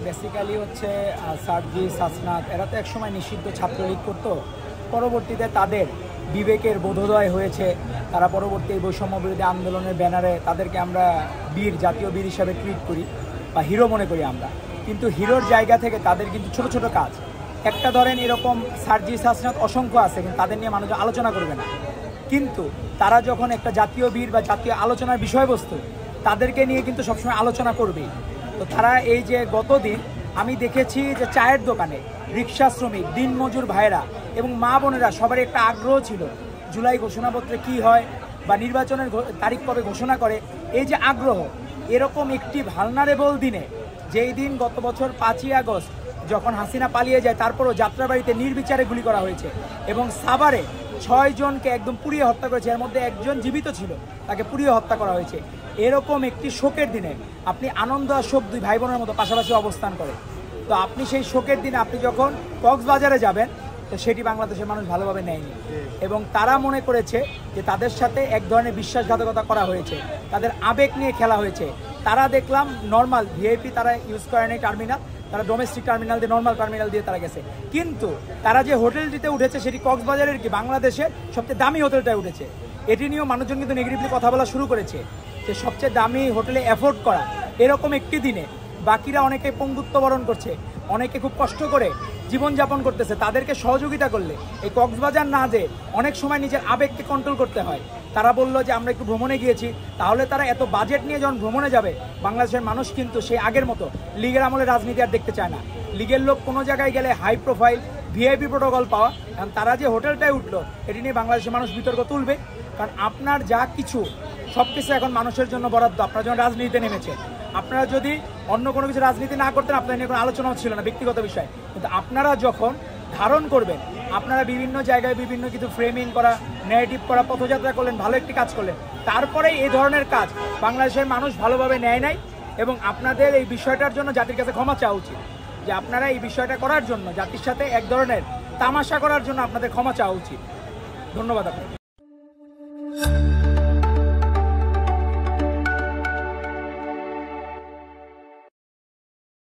Basically হচ্ছে সার্জিস, হাসনাত এরা তো একসময় নিষিদ্ধ ছাত্রলীগ করতো। পরবর্তীতে তাদের বিবেকের বোধোদয় হয়েছে, তারা পরবর্তী এই বৈষম্য বিরোধী আন্দোলনের ব্যানারে তাদেরকে আমরা বীর, জাতীয় বীর হিসাবে ট্রিট করি বা হিরো মনে করি আমরা। কিন্তু হিরোর জায়গা থেকে তাদের কিন্তু ছোট ছোট কাজ, একটা ধরেন এরকম সার্জিস, হাসনাত অসংখ্য আছে, কিন্তু তাদের নিয়ে মানুষ আলোচনা করবে না। কিন্তু তারা যখন একটা জাতীয় বীর বা জাতীয় আলোচনার বিষয়বস্তু, তাদেরকে নিয়ে কিন্তু সবসময় আলোচনা করবেই। তো তারা এই যে গতদিন আমি দেখেছি যে চায়ের দোকানে রিক্সা শ্রমিক, দিনমজুর ভাইয়েরা এবং মা বোনেরা সবার একটা আগ্রহ ছিল জুলাই ঘোষণাপত্রে কি হয় বা নির্বাচনের তারিখ কবে ঘোষণা করে, এই যে আগ্রহ, এরকম একটি ভালনারেবল দিনে, যেই দিন গত বছর 5ই আগস্ট যখন হাসিনা পালিয়ে যায়, তারপরও যাত্রাবাড়িতে নির্বিচারে গুলি করা হয়েছে এবং সাভারে 6 জনকে একদম পুড়িয়ে হত্যা করেছে, এর মধ্যে একজন জীবিত ছিল, তাকে পুড়িয়ে হত্যা করা হয়েছে। এরকম একটি শোকের দিনে আপনি আনন্দ আর শোক দুই ভাই বোনের মতো পাশাপাশি অবস্থান করে, তো আপনি সেই শোকের দিনে আপনি যখন কক্সবাজারে যাবেন, তো সেটি বাংলাদেশের মানুষ ভালোভাবে নেয়নি এবং তারা মনে করেছে যে তাদের সাথে এক ধরনের বিশ্বাসঘাতকতা করা হয়েছে, তাদের আবেগ নিয়ে খেলা হয়েছে। তারা দেখলাম নর্মাল ভিআইপি তারা ইউজ করে নেই টার্মিনাল, তারা ডোমেস্টিক টার্মিনাল দিয়ে, নর্মাল টার্মিনাল দিয়ে তারা গেছে। কিন্তু তারা যে হোটেলটিতে উঠেছে সেটি কক্সবাজারের কি বাংলাদেশের সবচেয়ে দামি হোটেলটায় উঠেছে। এটি নিয়েও মানুষজন কিন্তু নেগেটিভলি কথা বলা শুরু করেছে যে সবচেয়ে দামি হোটেলে অ্যাফোর্ড করা এরকম একটি দিনে বাকিরা অনেকে পঙ্গুত্ব বরণ করছে, অনেকে খুব কষ্ট করে জীবনযাপন করতেছে, তাদেরকে সহযোগিতা করলে এই কক্সবাজার না যে অনেক সময় নিজের আবেগকে কন্ট্রোল করতে হয়। তারা বললো যে আমরা একটু ভ্রমণে গিয়েছি, তাহলে তারা এত বাজেট নিয়ে যখন ভ্রমণে যাবে, বাংলাদেশের মানুষ কিন্তু সেই আগের মতো লীগের আমলে রাজনীতি আর দেখতে চায় না। লীগের লোক কোনো জায়গায় গেলে হাই প্রোফাইল ভিআইপি প্রোটোকল পাওয়া, কারণ তারা যে হোটেলটায় উঠলো এটি নিয়ে বাংলাদেশের মানুষ বিতর্ক তুলবে। কারণ আপনার যা কিছু সব কিছু এখন মানুষের জন্য বরাদ্দ, আপনারা যখন রাজনীতিতে নেমেছে, আপনারা যদি অন্য কোনো কিছু রাজনীতি না করতেন আপনাদের নিয়ে কোনো আলোচনাও ছিল না, ব্যক্তিগত বিষয়। কিন্তু আপনারা যখন ধারণ করবেন, আপনারা বিভিন্ন জায়গায় বিভিন্ন কিছু ফ্রেমিং করা, ন্যারেটিভ করা, পথযাত্রা করলেন, ভালো একটি কাজ করলেন, তারপরে এই ধরনের কাজ বাংলাদেশের মানুষ ভালোভাবে নেয় নাই এবং আপনাদের এই বিষয়টার জন্য জাতির কাছে ক্ষমা চাওয়া উচিত, যে আপনারা এই বিষয়টা করার জন্য, জাতির সাথে এক ধরনের তামাশা করার জন্য আপনাদের ক্ষমা চাওয়া উচিত। ধন্যবাদ আপনাকে।